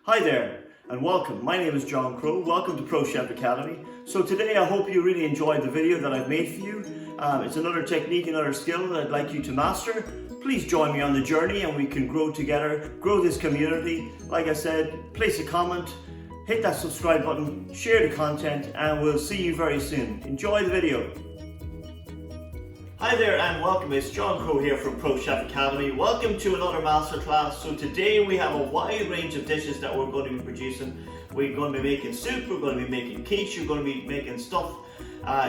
Hi there and welcome. My name is John Crowe. Welcome to Pro Chef Academy. So today I hope you really enjoyed the video that I've made for you. It's another technique, another skill that I'd like you to master. Please join me on the journey and we can grow together, grow this community. Like I said, place a comment, hit that subscribe button, share the content, and we'll see you very soon. Enjoy the video. Hi there and welcome, it's John Crowe here from Pro Chef Academy. Welcome to another masterclass. So today we have a wide range of dishes that we're going to be producing. We're going to be making soup, we're going to be making quiche, we're going to be making stuffed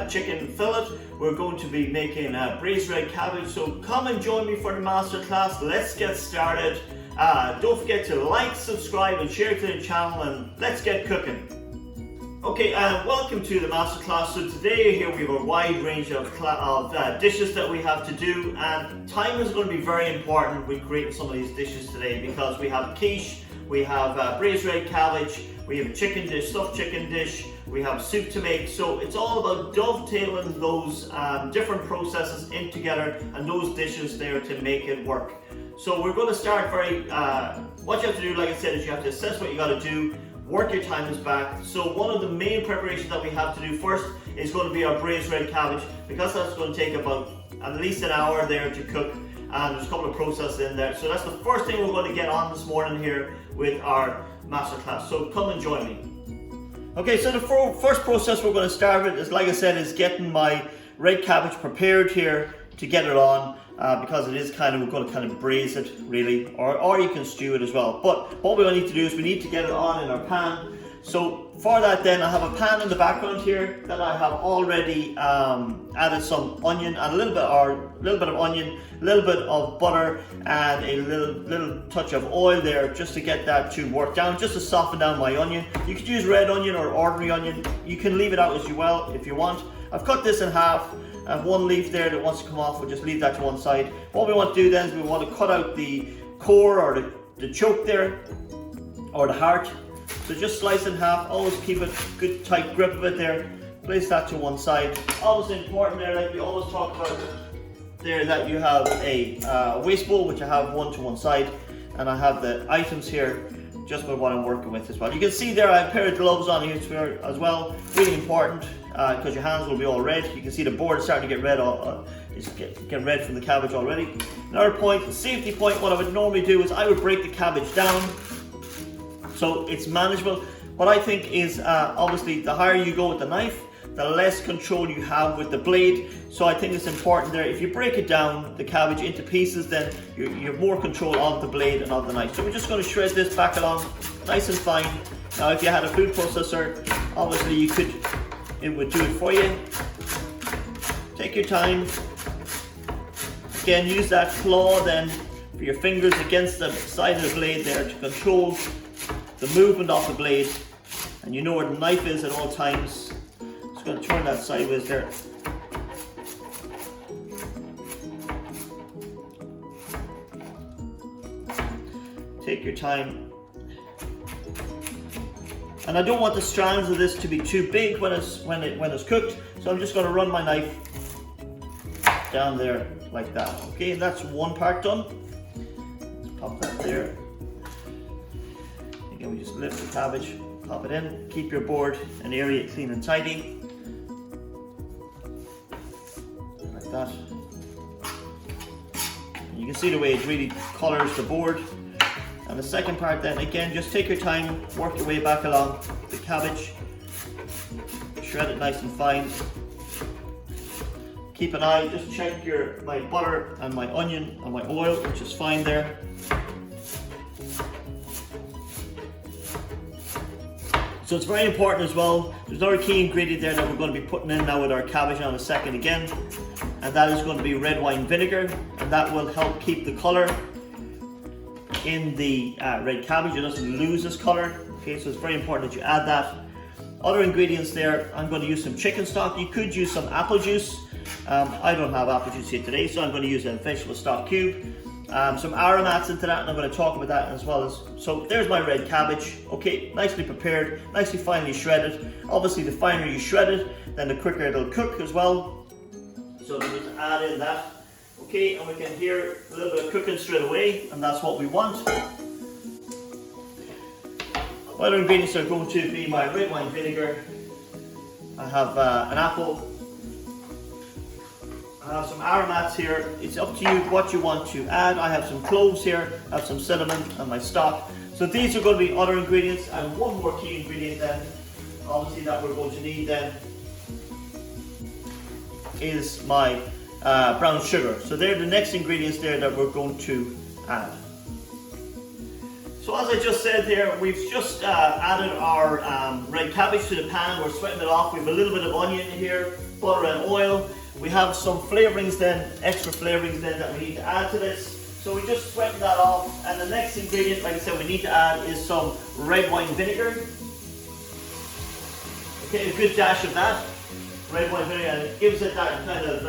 chicken fillet, we're going to be making braised red cabbage. So come and join me for the masterclass. Let's get started. Don't forget to like, subscribe and share to the channel, and let's get cooking. Okay, and welcome to the masterclass. So today here we have a wide range of dishes that we have to do, and time is going to be very important with creating some of these dishes today, because we have quiche, we have braised red cabbage, we have a chicken dish, stuffed chicken dish, we have soup to make. So it's all about dovetailing those different processes in together and those dishes there to make it work. So we're going to start what you have to do, like I said, is you have to assess what you got to do. Work your timings back. So one of the main preparations that we have to do first is going to be our braised red cabbage, because that's going to take about at least an hour there to cook, and there's a couple of processes in there. So that's the first thing we're going to get on this morning here with our masterclass. So come and join me. Okay, so the first process we're going to start with is, like I said, is getting my red cabbage prepared here to get it on. Because it is we're going to kind of braise it really, or you can stew it as well. But what we're going to need to do is we need to get it on in our pan. So for that then, I have a pan in the background here that I have already added some onion and a little bit of onion, a little bit of butter, and a little touch of oil there, just to get that to work down, just to soften down my onion. You could use red onion or ordinary onion. You can leave it out as well if you want. I've cut this in half. One leaf there that wants to come off, we'll just leave that to one side. What we want to do then is we want to cut out the core or the choke there, or the heart. So just slice it in half, always keep a good tight grip of it there. Place that to one side. Always important there, like we always talk about there, that you have a waste bowl, which I have one to one side, and I have the items here just with what I'm working with as well. You can see there I have a pair of gloves on here as well, really important. Because your hands will be all red. You can see the board is starting to get red. It's getting red from the cabbage already. Another point, the safety point, what I would normally do is I would break the cabbage down so it's manageable. What I think is obviously the higher you go with the knife, the less control you have with the blade. So I think it's important there, if you break it down, the cabbage, into pieces, then you have more control of the blade and of the knife. So we're just going to shred this back along nice and fine. Now if you had a food processor, obviously it would do it for you. Take your time. Again, use that claw then for your fingers against the side of the blade there to control the movement of the blade. And you know where the knife is at all times. Just going to turn that sideways there. Take your time. And I don't want the strands of this to be too big when it's cooked, so I'm just going to run my knife down there like that. Okay, and that's one part done. Let's pop that there. Again, we just lift the cabbage, pop it in. Keep your board and area clean and tidy, like that. And you can see the way it really colours the board. And the second part then, again, just take your time, work your way back along the cabbage, shred it nice and fine. Keep an eye, just check my butter and my onion and my oil, which is fine there. So it's very important as well, there's another key ingredient there that we're going to be putting in now with our cabbage in a second again, and that is going to be red wine vinegar, and that will help keep the colour in the red cabbage. It doesn't lose its color. Okay, so it's very important that you add that. Other ingredients there, I'm going to use some chicken stock. You could use some apple juice. I don't have apple juice here today, so I'm going to use a vegetable stock cube. Some aromats into that, and I'm going to talk about that as well. So there's my red cabbage. Okay, nicely prepared, nicely finely shredded. Obviously the finer you shred it, then the quicker it'll cook as well. So we need to add in that. Okay, and we can hear a little bit of cooking straight away, and that's what we want. My other ingredients are going to be my red wine vinegar. I have an apple. I have some aromats here. It's up to you what you want to add. I have some cloves here, I have some cinnamon and my stock. So these are going to be other ingredients, and one more key ingredient then, obviously, that we're going to need then is my brown sugar. So they're the next ingredients there that we're going to add. So as I just said there, we've just added our red cabbage to the pan. We're sweating it off. We have a little bit of onion here, butter and oil. We have some flavorings then, extra flavorings then that we need to add to this. So we just sweating that off. And the next ingredient, like I said, we need to add is some red wine vinegar. Okay, a good dash of that red wine vinegar, and it gives it that kind of,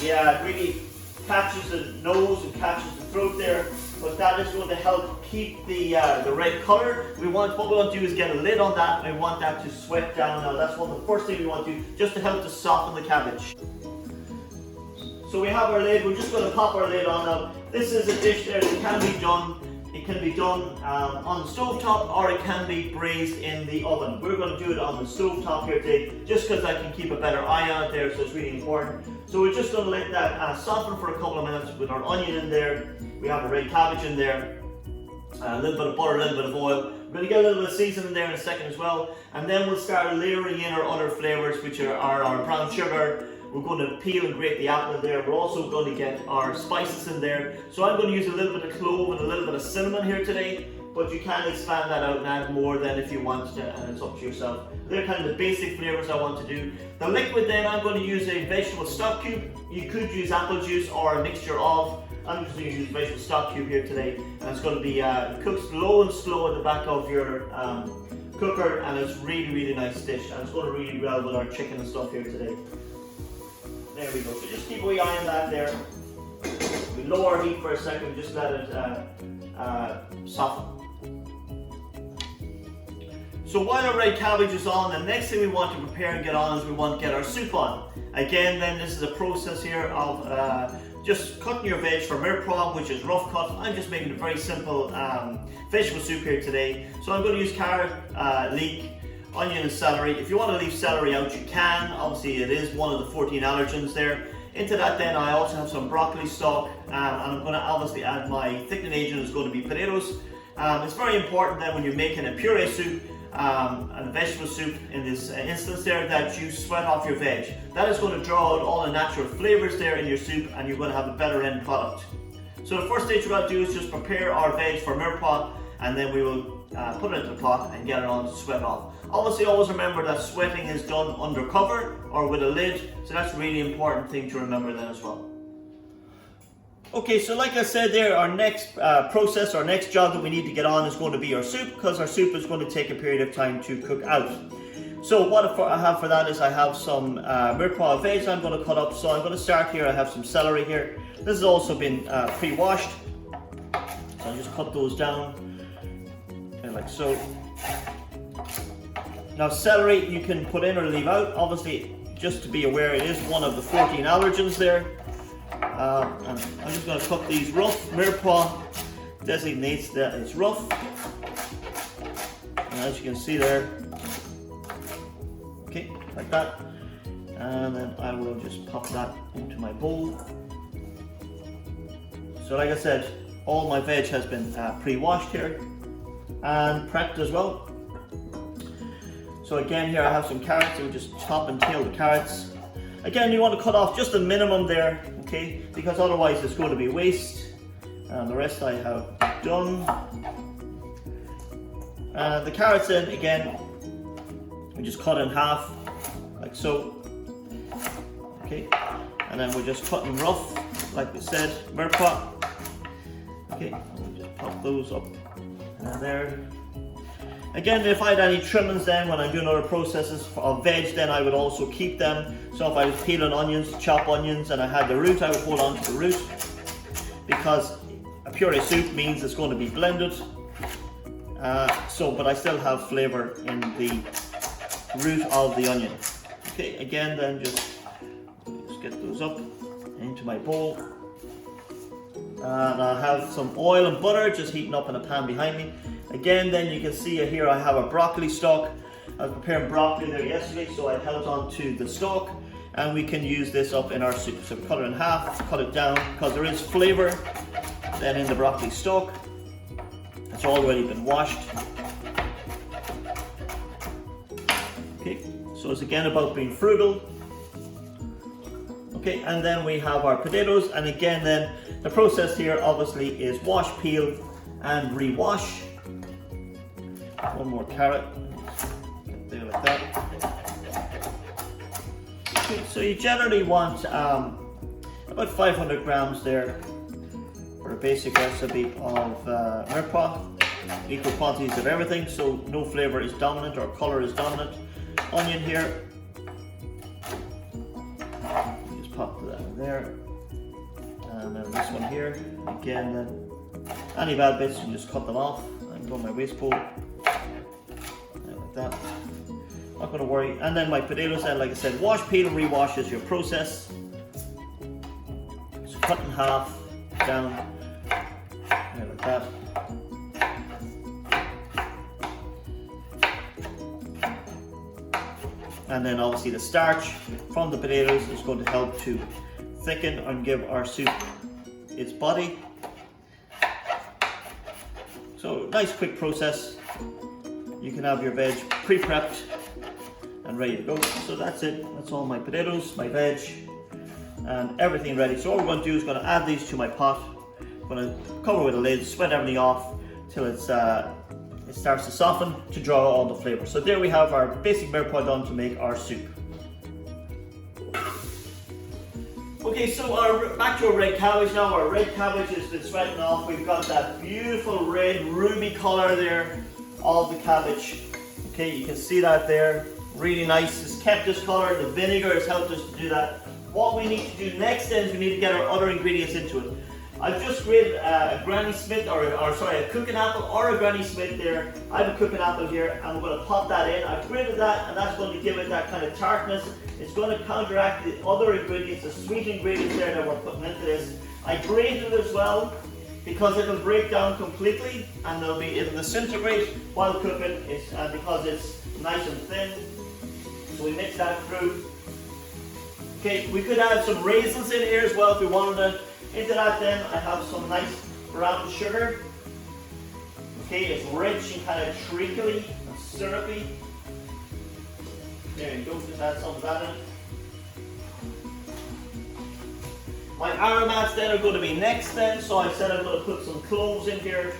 yeah, it really catches the nose and catches the throat there. But that is going to help keep the red colour. What we want to do is get a lid on that, and we want that to sweat down. Now that's one of the first things we want to do, just to help to soften the cabbage. So we have our lid, we're just going to pop our lid on now. This is a dish there that can be done. It can be done on the stove top, or it can be braised in the oven. We're going to do it on the stove top here today, just because I can keep a better eye on it there, so it's really important. So we're just going to let that soften for a couple of minutes with our onion in there. We have a red cabbage in there, a little bit of butter, a little bit of oil. We're going to get a little bit of seasoning there in a second as well. And then we'll start layering in our other flavours, which are our brown sugar. We're going to peel and grate the apple in there. We're also going to get our spices in there. So I'm going to use a little bit of clove and a little bit of cinnamon here today, but you can expand that out and add more then if you want to, and it's up to yourself. They're kind of the basic flavours I want to do. The liquid then, I'm going to use a vegetable stock cube. You could use apple juice or a mixture of. I'm just going to use vegetable stock cube here today, and it's going to be cooked low and slow at the back of your cooker, and it's really nice dish, and it's going to really well with our chicken and stuff here today. There we go. So just keep a wee eye on that there. We lower heat for a second, just let it soften. So while our red cabbage is on, the next thing we want to prepare and get on is we want to get our soup on. Again, then this is a process here of just cutting your veg for mirepoix, which is rough cut. I'm just making a very simple vegetable soup here today. So I'm going to use carrot, leek, onion and celery. If you want to leave celery out, you can. Obviously it is one of the 14 allergens there. Into that then I also have some broccoli stock, and I'm going to obviously add my thickening agent, is going to be potatoes. It's very important then when you're making a puree soup and a vegetable soup in this instance there, that you sweat off your veg. That is going to draw out all the natural flavours there in your soup, and you're going to have a better end product. So the first stage we're going to do is just prepare our veg for mirepoix, and then we will put it into the pot and get it on to sweat off. Obviously always remember that sweating is done under cover or with a lid, so that's a really important thing to remember then as well. Okay, so like I said there, our next process, our next job that we need to get on is going to be our soup, because our soup is going to take a period of time to cook out. So what I have for that is I have some mirepoix veg I'm going to cut up. So I'm going to start here. I have some celery here. This has also been pre-washed. So I'll just cut those down like so. Now celery you can put in or leave out. Obviously, just to be aware, it is one of the 14 allergens there. And I'm just going to cut these rough. Mirepoix designates that it's rough. And as you can see there, okay, like that. And then I will just pop that into my bowl. So like I said, all my veg has been pre-washed here and prepped as well. So again, here I have some carrots, and we just chop and peel the carrots. Again, you want to cut off just a minimum there, okay, because otherwise it's going to be waste. And the rest I have done. The carrots then, again, we just cut in half, like so. Okay, and then we're just cutting rough, like we said, mirepoix. Okay, we'll just pop those up there. Again, if I had any trimmings then when I'm doing other processes of veg, then I would also keep them. So if I was peeling onions, chop onions, and I had the root, I would hold on to the root, because a puree soup means it's going to be blended. But I still have flavour in the root of the onion. Okay, again then just get those up into my bowl. And I have some oil and butter just heating up in a pan behind me. Again, then you can see here I have a broccoli stalk. I was preparing broccoli there yesterday, so I held on to the stalk, and we can use this up in our soup. So cut it in half, cut it down, because there is flavour then in the broccoli stalk. It's already been washed. Okay, so it's again about being frugal. Okay, and then we have our potatoes, and again then the process here obviously is wash, peel and rewash. One more carrot, get there like that. Okay, so you generally want about 500 grams there for a basic recipe of mirepoix. Equal quantities of everything, so no flavour is dominant or colour is dominant. Onion here. Just pop that in there. And then this one here. Again, then any bad bits, you just cut them off. I can go in my waste bowl. Like that. Not going to worry. And then my potatoes, then, like I said, wash, peel, and rewash is your process. So cut in half, down, like that. And then obviously the starch from the potatoes is going to help to thicken and give our soup its body. So nice quick process. You can have your veg pre-prepped and ready to go. So that's it. That's all my potatoes, my veg, and everything ready. So all we're going to do is going to add these to my pot. I'm going to cover with a lid, spread everything off till it starts to soften to draw all the flavour. So there we have our basic mirepoix done to make our soup. Okay, so back to our red cabbage now. Our red cabbage has been sweating off. We've got that beautiful red ruby colour there of the cabbage. Okay, you can see that there. Really nice. It's kept this colour. The vinegar has helped us to do that. What we need to do next is we need to get our other ingredients into it. I've just grated a Granny Smith, a cooking apple or a Granny Smith there. I have a cooking apple here, and we're going to pop that in. I've grated that, and that's going to give it that kind of tartness. It's going to counteract the other ingredients, the sweet ingredients there that we're putting into this. I grated it as well because it'll break down completely, and it'll disintegrate while cooking. Because it's nice and thin. So we mix that through. Okay, we could add some raisins in here as well if we wanted to. Into that then I have some nice brown sugar. Okay, it's rich and kind of treacly and syrupy. There you go, just add some of that in. My aromats then are going to be next then, so I said I'm going to put some cloves in here.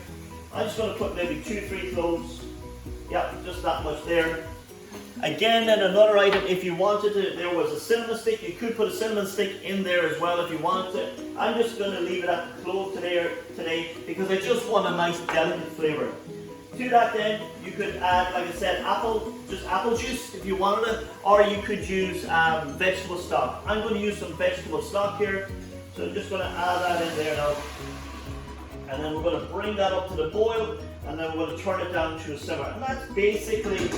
I'm just going to put maybe 2-3 cloves. Yeah, just that much there. Again, then another item, if you wanted to, there was a cinnamon stick. You could put a cinnamon stick in there as well if you wanted to. I'm just going to leave it at the clove today because I just want a nice delicate flavour. To that then, you could add, like I said, apple juice if you wanted it, or you could use vegetable stock. I'm going to use some vegetable stock here, so I'm just going to add that in there now. And then we're going to bring that up to the boil, and then we're going to turn it down to a simmer. And that's basically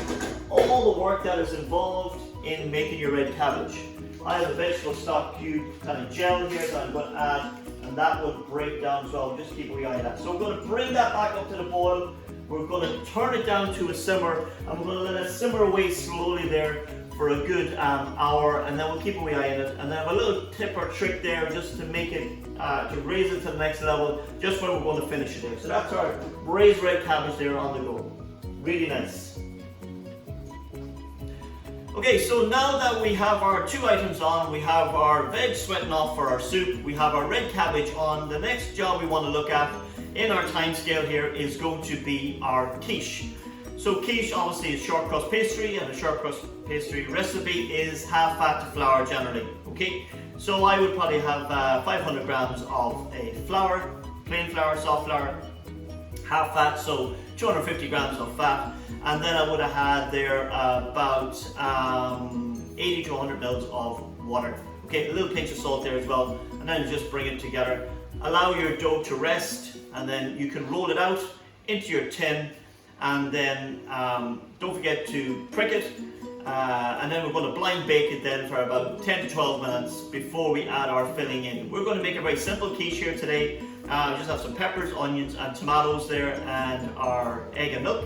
all the work that is involved in making your red cabbage. I have a vegetable stock cube kind of gel here that I'm going to add, and that will break down as well. Just keep an eye on that. So we're going to bring that back up to the boil. We're going to turn it down to a simmer, and we're going to let it simmer away slowly there for a good hour, and then we'll keep an eye on it. And then a little tip or trick there just to make it, to raise it to the next level, just when we're going to finish it there. So that's our braised red cabbage there on the go. Really nice. Okay, so now that we have our two items on, we have our veg sweating off for our soup, we have our red cabbage on, the next job we want to look at in our time scale here is going to be our quiche. So quiche obviously is short crust pastry, and a short crust pastry recipe is half fat to flour generally. Okay, so I would probably have 500 grams of a flour, plain flour, soft flour, half fat, so 250 grams of fat, and then I would have had there about 80 to 100 mils of water. Okay, a little pinch of salt there as well, and then just bring it together. Allow your dough to rest, and then you can roll it out into your tin, and then don't forget to prick it, and then we're going to blind bake it then for about 10 to 12 minutes before we add our filling in. We're going to make a very simple quiche here today. Just have some peppers, onions and tomatoes there, and our egg and milk.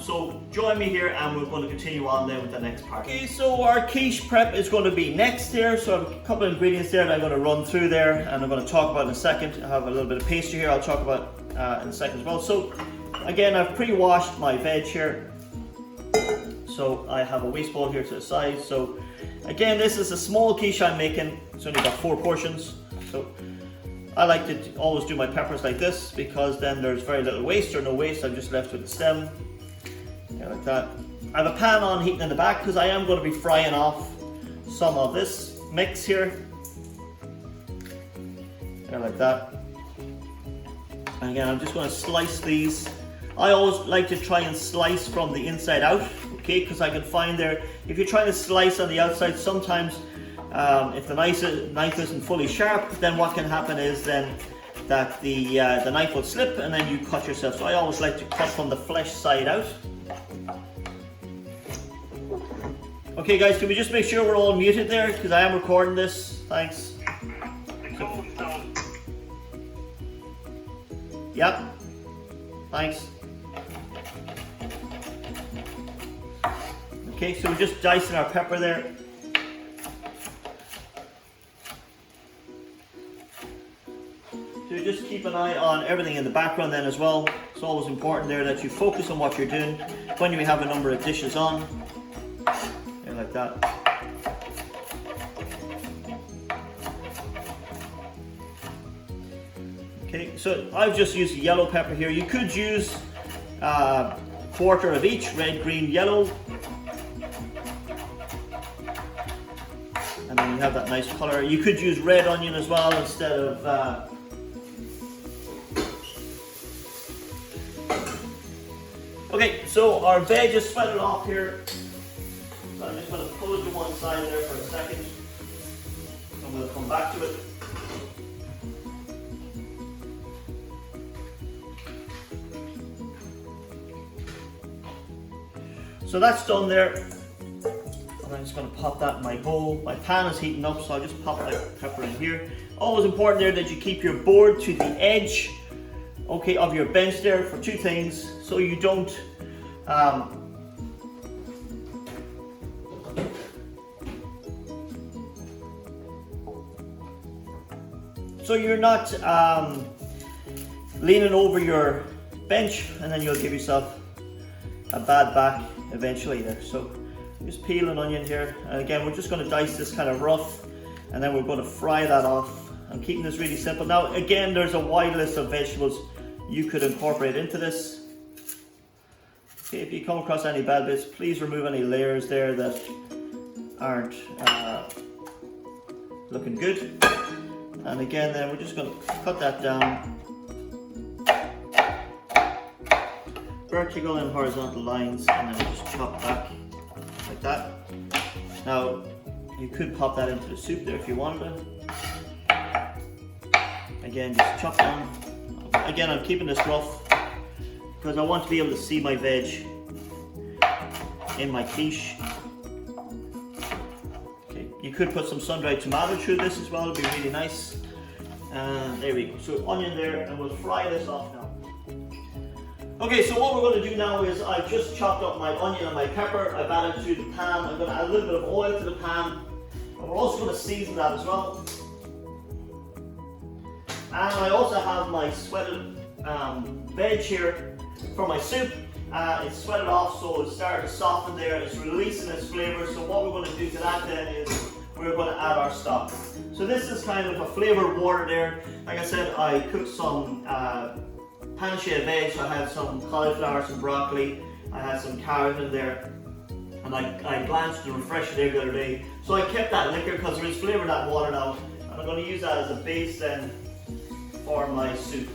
So join me here and we're going to continue on then with the next part. Okay, so our quiche prep is going to be next there. So I have a couple of ingredients there that I'm going to run through there and I'm going to talk about in a second. I have a little bit of pastry here I'll talk about in a second as well. So again, I've pre-washed my veg here. So I have a waste bowl here to the side. So again, this is a small quiche I'm making. It's only got 4 portions. So I like to always do my peppers like this because then there's very little waste or no waste. I'm just left with the stem. Yeah, like that. I have a pan on heating in the back because I am going to be frying off some of this mix here. Yeah, like that. And again, I'm just going to slice these. I always like to try and slice from the inside out, okay? Because I can find there, if you're trying to slice on the outside, sometimes if the knife isn't fully sharp, then what can happen is then that the knife will slip and then you cut yourself. So I always like to cut from the flesh side out. Okay guys, can we just make sure we're all muted there? Because I am recording this. Thanks. Yep. Thanks. Okay, so we're just dicing our pepper there. So just keep an eye on everything in the background then as well. It's always important there that you focus on what you're doing when you have a number of dishes on. Yeah, like that. Okay, so I've just used yellow pepper here. You could use a quarter of each, red, green, yellow. And then you have that nice color. You could use red onion as well instead of Okay, so our veg is sweated off here. So I'm just going to pull it to one side there for a second. I'm going to come back to it. So that's done there. And I'm just going to pop that in my bowl. My pan is heating up, so I'll just pop that pepper in here. Always important there that you keep your board to the edge, okay, of your bench there for 2 things, so you don't so you're not leaning over your bench and then you'll give yourself a bad back eventually there. So just peel an onion here, and again we're just going to dice this kind of rough and then we're going to fry that off. I'm keeping this really simple. Now again, there's a wide list of vegetables you could incorporate into this. Okay, if you come across any bad bits, please remove any layers there that aren't looking good. And again then we're just going to cut that down. Vertical and horizontal lines, and then we just chop back like that. Now you could pop that into the soup there if you wanted to. Again, just chop down. Again, I'm keeping this rough because I want to be able to see my veg in my quiche. Okay, you could put some sun-dried tomato through this as well, it'd be really nice. And there we go. So onion there, and we'll fry this off now. Okay, so what we're going to do now is I've just chopped up my onion and my pepper. I've added to the pan. I'm going to add a little bit of oil to the pan. And we're also going to season that as well. And I also have my sweated veg here for my soup. It's sweated off, so it's starting to soften there. It's releasing its flavour. So what we're going to do to that then is we're going to add our stock. So this is kind of a flavoured water there. Like I said, I cooked some pancetta veg. I had some cauliflower, some broccoli. I had some carrot in there. And I blanched and refreshed it the other day. So I kept that liquor because there is flavour in that water now. And I'm going to use that as a base then for my soup.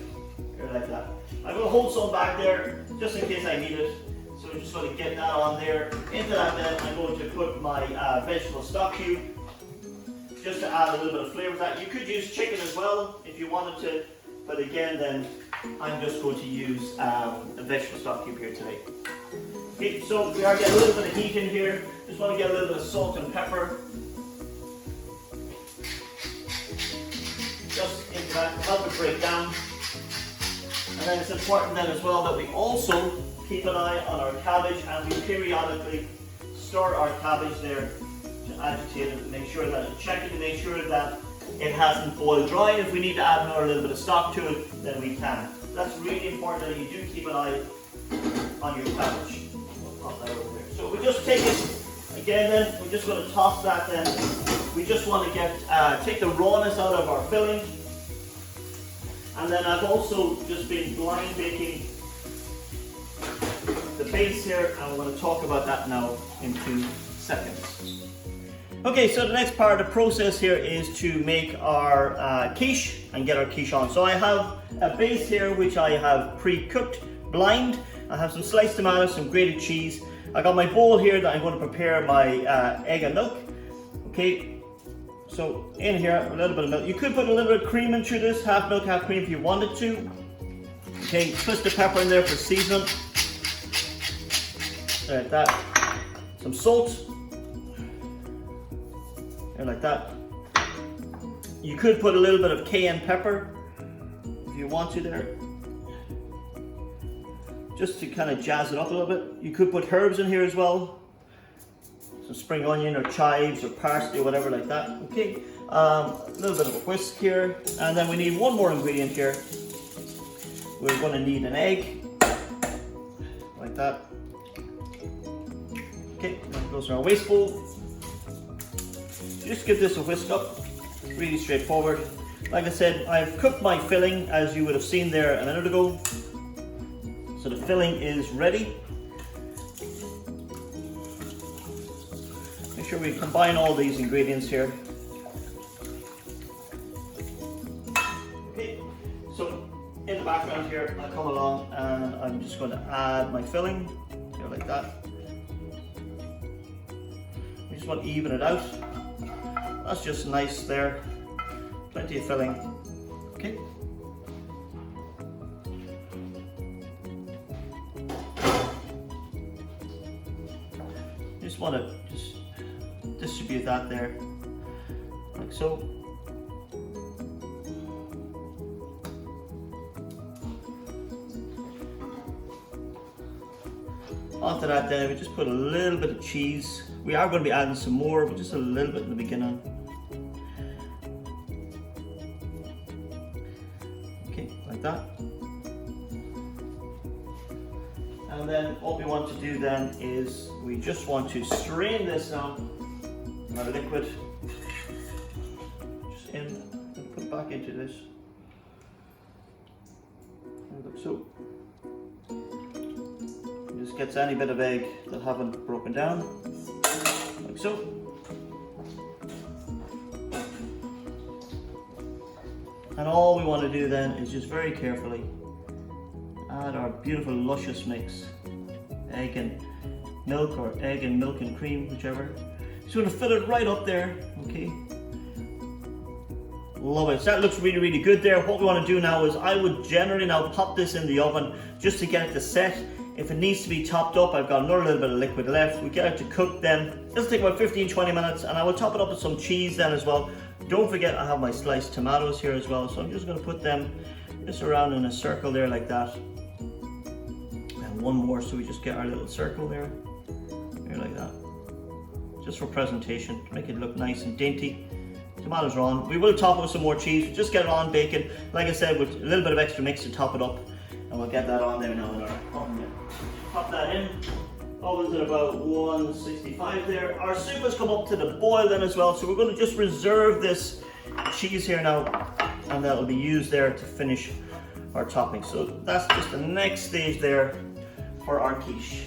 Here, like that. I'm going to hold some back there just in case I need it. So I'm just going to get that on there. Into that then I'm going to put my vegetable stock cube just to add a little bit of flavour to that. You could use chicken as well if you wanted to, but again then I'm just going to use a vegetable stock cube here today. Okay, so we are getting a little bit of heat in here. Just want to get a little bit of salt and pepper just into that. help it break down. And then it's important then as well that we also keep an eye on our cabbage, and we periodically stir our cabbage there to agitate it, make sure that it's checking to make sure that it hasn't boiled dry. If we need to add another little bit of stock to it, then we can. That's really important that you do keep an eye on your cabbage. We'll pop that over there. So we just take it again then, we're just going to toss that then. We just want to get take the rawness out of our filling. And then I've also just been blind baking the base here, and we're going to talk about that now in 2 seconds. Okay, so the next part of the process here is to make our quiche and get our quiche on. So I have a base here which I have pre-cooked, blind. I have some sliced tomatoes, some grated cheese. I got my bowl here that I'm going to prepare my egg and milk. Okay, so in here a little bit of milk. You could put a little bit of cream into this, half milk, half cream if you wanted to. Okay, twist the pepper in there for seasoning. Like that. Some salt. There, like that. You could put a little bit of cayenne pepper if you want to there, just to kind of jazz it up a little bit. You could put herbs in here as well, some spring onion or chives or parsley or whatever like that. Okay, a little bit of a whisk here, and then we need one more ingredient here. We're going to need an egg, like that. Okay, that goes in our waste bowl. Just give this a whisk up, really straightforward. Like I said, I've cooked my filling as you would have seen there a minute ago. So the filling is ready. Make sure we combine all these ingredients here. Okay, so in the background here, I come along and I'm just going to add my filling, here like that. We just want to even it out. That's just nice there. Plenty of filling. Okay. Just want to just distribute that there, like so. Onto that then, we just put a little bit of cheese. We are going to be adding some more, but just a little bit in the beginning. Okay, like that. And then what we want to do then is we just want to strain this now, our liquid, just in, and put back into this, like so. Just gets any bit of egg that haven't broken down, like so. And all we want to do then is just very carefully add our beautiful luscious mix, egg and milk, or egg and milk and cream, whichever. Just want to fill it right up there, okay. Love it. So that looks really, really good there. What we want to do now is I would generally now pop this in the oven just to get it to set. If it needs to be topped up, I've got another little bit of liquid left. We get it to cook then. This will take about 15-20 minutes, and I will top it up with some cheese then as well. Don't forget I have my sliced tomatoes here as well, so I'm just going to put them just around in a circle there like that. And one more, so we just get our little circle there, here like that. Just for presentation, to make it look nice and dainty. Tomatoes are on. We will top it with some more cheese, just get it on bacon. Like I said, with a little bit of extra mix to top it up. And we'll get that on there now in our oven. Pop that in. Oven's at about 165 there. Our soup has come up to the boil then as well, so we're going to just reserve this cheese here now, and that'll be used there to finish our topping. So that's just the next stage there for our quiche.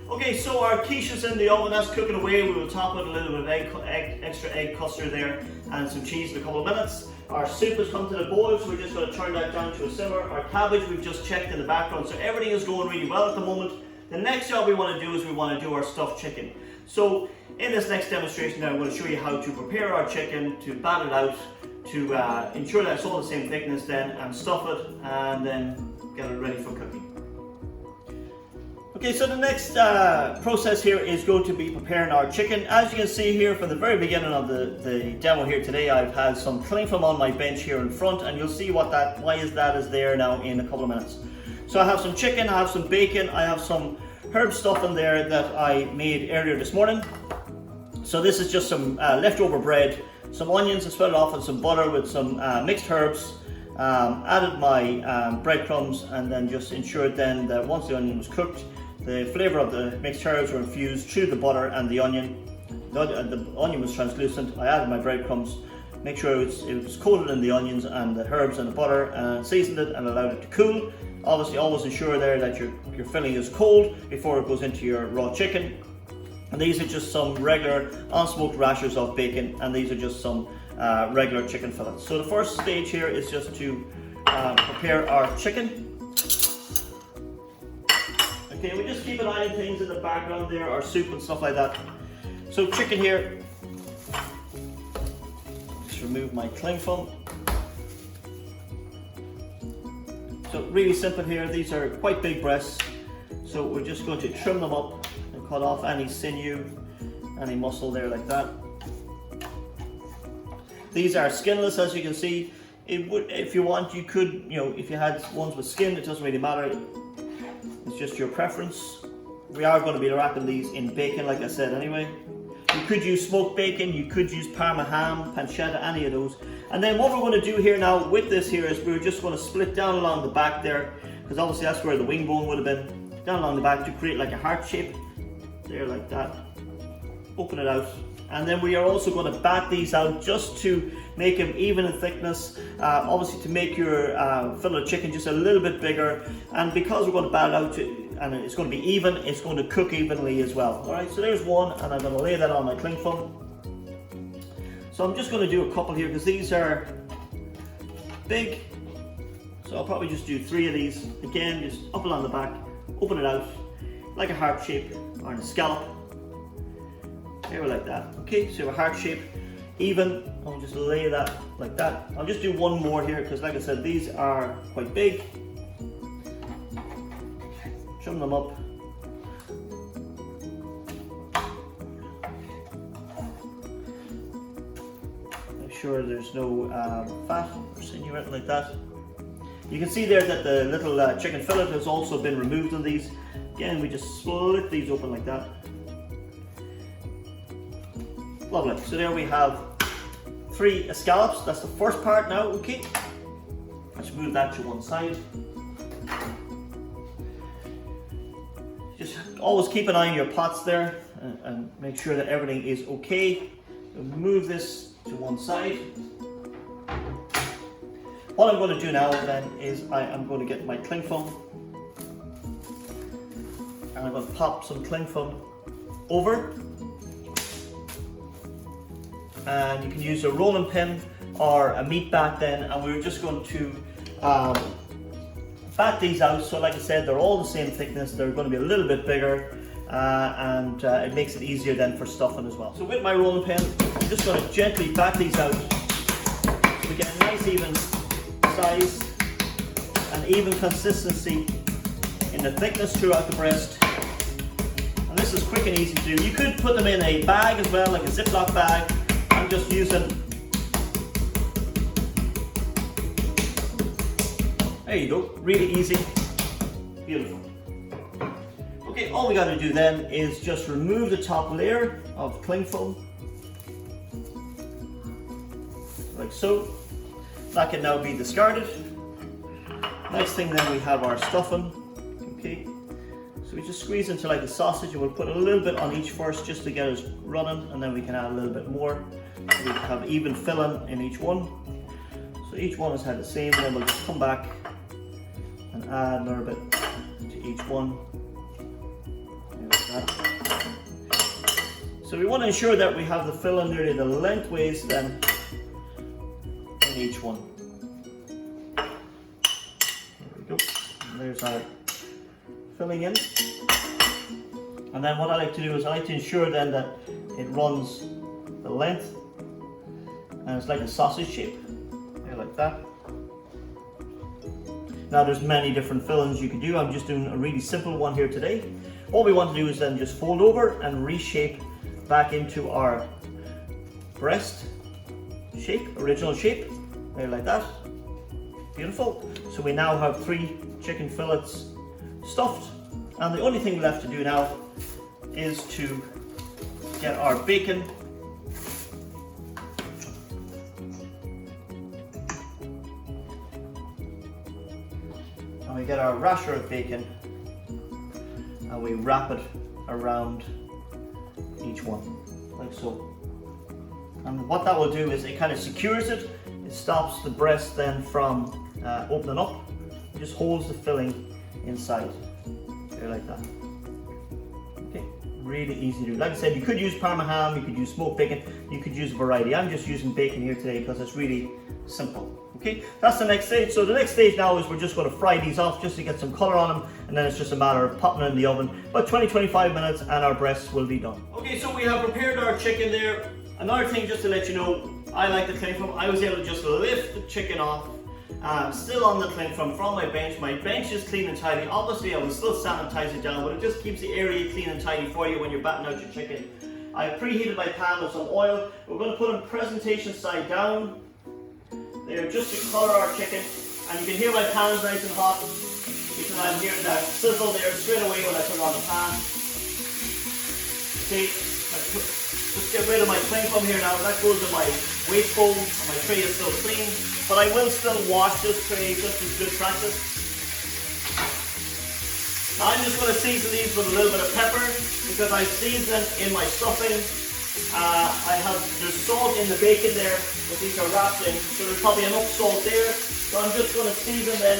Okay, so our quiche is in the oven, that's cooking away. We will top it with a little bit of extra egg custard there and some cheese in a couple of minutes. Our soup has come to the boil, so we're just going to turn that down to a simmer. Our cabbage we've just checked in the background, so everything is going really well at the moment. The next job we want to do is we want to do our stuffed chicken. So in this next demonstration now, I'm going to show you how to prepare our chicken, to bat it out, to ensure that it's all the same thickness then, and stuff it, and then get it ready for cooking. Okay, so the next process here is going to be preparing our chicken. As you can see here from the very beginning of the demo here today, I've had some cling film on my bench here in front, and you'll see why is there now in a couple of minutes. So I have some chicken, I have some bacon, I have some herb stuff in there that I made earlier this morning. So this is just some leftover bread, some onions, I spread it off with some butter with some mixed herbs. Added my breadcrumbs, and then just ensured then that once the onion was cooked, the flavour of the mixed herbs were infused through the butter and the onion. The onion was translucent. I added my breadcrumbs, make sure it was coated in the onions and the herbs and the butter, and seasoned it and allowed it to cool. Obviously always ensure there that your filling is cold before it goes into your raw chicken. And these are just some regular unsmoked rashers of bacon, and these are just some regular chicken fillets. So the first stage here is just to prepare our chicken. Okay, we just keep an eye on things in the background there, our soup and stuff like that. So chicken here, just remove my cling film. So really simple here, these are quite big breasts. So we're just going to trim them up and cut off any sinew, any muscle there like that. These are skinless, as you can see. If you want, you could, if you had ones with skin, it doesn't really matter. It's just your preference. We are going to be wrapping these in bacon, like I said anyway. You could use smoked bacon, you could use Parma ham, pancetta, any of those. And then what we're going to do here now with this here is we're just going to split down along the back there, because obviously that's where the wing bone would have been. Down along the back to create like a heart shape. There, like that. Open it out. And then we are also going to bat these out just to make them even in thickness, obviously to make your fillet chicken just a little bit bigger. And because we're going to bat it out and it's going to be even, it's going to cook evenly as well. Alright, so there's one, and I'm going to lay that on my cling film. So I'm just going to do a couple here because these are big. So I'll probably just do 3 of these. Again, just up along the back, open it out like a heart shape or a scallop. There, like that. Okay, so a heart shape, even. I'll just lay that like that. I'll just do one more here because, like I said, these are quite big. Trim them up. Make sure there's no fat or sinew or anything like that. You can see there that the little chicken fillet has also been removed on these. Again, we just split these open like that. Lovely. So there we have 3 scallops. That's the first part now. Okay. Let's move that to one side. Just always keep an eye on your pots there and make sure that everything is okay. We'll move this to one side. What I'm going to do now then is I am going to get my cling film, and I'm going to pop some cling film over. And you can use a rolling pin or a meat bat then, and we're just going to bat these out. So like I said, they're all the same thickness, they're going to be a little bit bigger, and it makes it easier then for stuffing as well. So with my rolling pin, I'm just going to gently bat these out so we get a nice even size and even consistency in the thickness throughout the breast. And this is quick and easy to do. You could put them in a bag as well, like a Ziploc bag. I'm just using, there you go, really easy, beautiful. Okay, all we got to do then is just remove the top layer of cling film, like so. That can now be discarded. Next thing then we have our stuffing. Okay, so we just squeeze into like a sausage, and we'll put a little bit on each first just to get us running, and then we can add a little bit more. So we have even filling in each one. So each one has had the same, and then we'll just come back and add another bit to each one. Like that. So we want to ensure that we have the filling nearly the lengthways then in each one. There we go. And there's our filling in. And then what I like to do is I like to ensure then that it runs the length, and it's like a sausage shape, there, like that. Now there's many different fillings you can do. I'm just doing a really simple one here today. All we want to do is then just fold over and reshape back into our breast shape, original shape, there like that. Beautiful. So we now have 3 chicken fillets stuffed, and the only thing left to do now is to get our bacon and we get our rasher of bacon and we wrap it around each one like so. And what that will do is it kind of secures it. It stops the breast then from opening up. It just holds the filling inside there like that. Okay, really easy to do. Like I said, you could use Parma ham, you could use smoked bacon, you could use a variety. I'm just using bacon here today because it's really simple. Okay, that's the next stage. So the next stage now is we're just going to fry these off just to get some color on them, and then it's just a matter of popping in the oven about 20-25 minutes and our breasts will be done. Okay, so we have prepared our chicken there. Another thing just to let you know, I like the cling film. I was able to just lift the chicken off, still on the cling film from my bench. My bench is clean and tidy. Obviously I will still sanitize it down, but it just keeps the area clean and tidy for you when you're batting out your chicken. I preheated my pan with some oil. We're going to put them presentation side down there just to color our chicken, and you can hear my pan's nice and hot because I'm hearing that sizzle there straight away when I put it on the pan. See, just get rid of my cling film here now. That goes in my waste bowl, and my tray is still clean, but I will still wash this tray just as good practice. Now I'm just going to season these with a little bit of pepper because I season in my stuffing. There's salt in the bacon there, but these are wrapped in, so there's probably enough salt there. So I'm just going to season then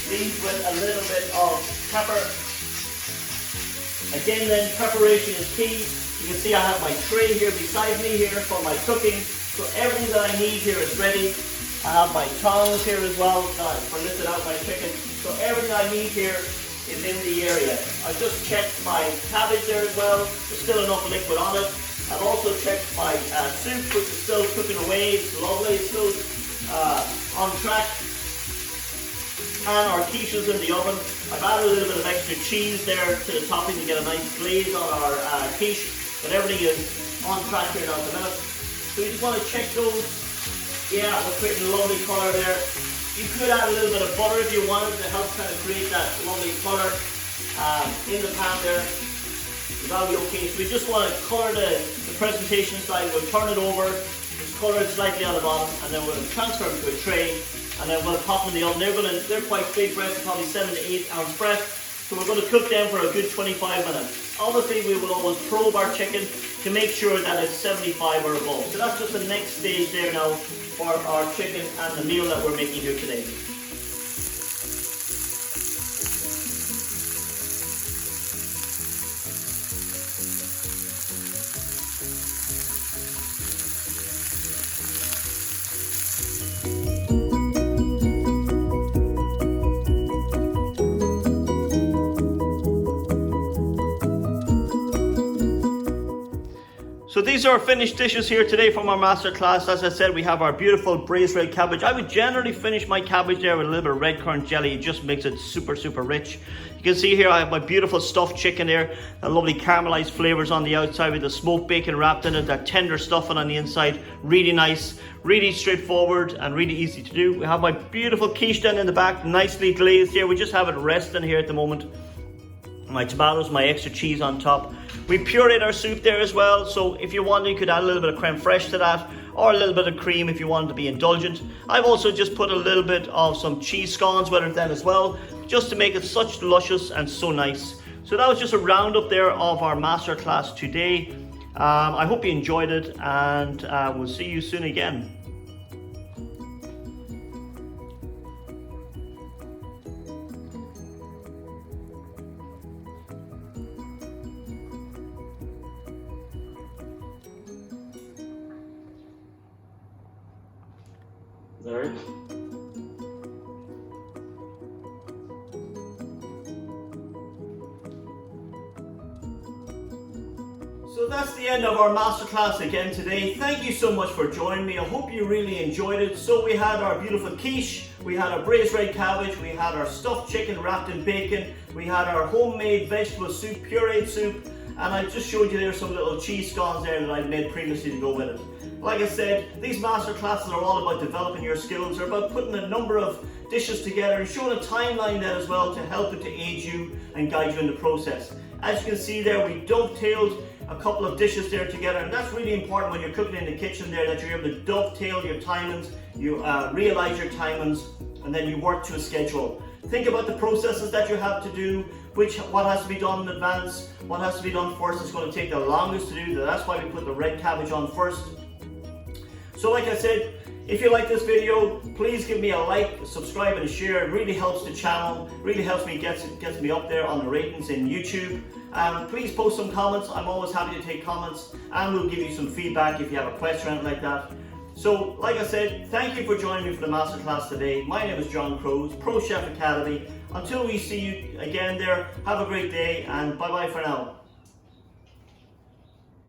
these with a little bit of pepper. Again then, preparation is key. You can see I have my tray here beside me here for my cooking. So everything that I need here is ready. I have my tongs here as well for lifting out my chicken. So everything I need here is in the area. I just checked my cabbage there as well. There's still enough liquid on it. I've also checked my soup, which is still cooking away. It's lovely, it's still on track. And our quiche is in the oven. I've added a little bit of extra cheese there to the topping to get a nice glaze on our quiche. But everything is on track here now at the minute. So you just want to check those. Yeah, we're creating a lovely colour there. You could add a little bit of butter if you wanted to help kind of create that lovely colour in the pan there. That'll be okay. So we just want to colour the presentation side. We'll turn it over, just colour it slightly on the bottom, and then we'll transfer them to a tray, and then we'll pop them in the oven. They're quite big breasts, probably 7 to 8 ounce breasts. So we're going to cook them for a good 25 minutes. Obviously we will always probe our chicken to make sure that it's 75 or above. So that's just the next stage there now for our chicken and the meal that we're making here today. So these are our finished dishes here today from our masterclass. As I said, we have our beautiful braised red cabbage. I would generally finish my cabbage there with a little bit of red currant jelly. It just makes it super, super rich. You can see here I have my beautiful stuffed chicken there. The lovely caramelized flavors on the outside with the smoked bacon wrapped in it. That tender stuffing on the inside. Really nice, really straightforward and really easy to do. We have my beautiful quiche down in the back, nicely glazed here. We just have it resting here at the moment. My tomatoes, my extra cheese on top. We pureed our soup there as well, so if you want, you could add a little bit of creme fraiche to that, or a little bit of cream if you wanted to be indulgent. I've also just put a little bit of some cheese scones with it then as well, just to make it such luscious and so nice. So that was just a roundup there of our masterclass today. I hope you enjoyed it, and we'll see you soon again. There. So that's the end of our masterclass again today. Thank you so much for joining me. I hope you really enjoyed it. So we had our beautiful quiche, we had our braised red cabbage, we had our stuffed chicken wrapped in bacon, we had our homemade vegetable soup, pureed soup, and I just showed you there some little cheese scones there that I'd made previously to go with it. Like I said, these master classes are all about developing your skills. They're about putting a number of dishes together and showing a timeline then as well to help it to aid you and guide you in the process. As you can see there, we dovetailed a couple of dishes there together, and that's really important when you're cooking in the kitchen there, that you're able to dovetail your timings, you realize your timings, and then you work to a schedule. Think about the processes that you have to do, what has to be done in advance, what has to be done first. It's going to take the longest to do. That's why we put the red cabbage on first. So like I said, if you like this video, please give me a like, subscribe and share. It really helps the channel, really helps me, gets me up there on the ratings in YouTube. Please post some comments. I'm always happy to take comments, and we'll give you some feedback if you have a question or anything like that. So like I said, thank you for joining me for the masterclass today. My name is John Crowe, Pro Chef Academy. Until we see you again there, have a great day, and bye bye for now.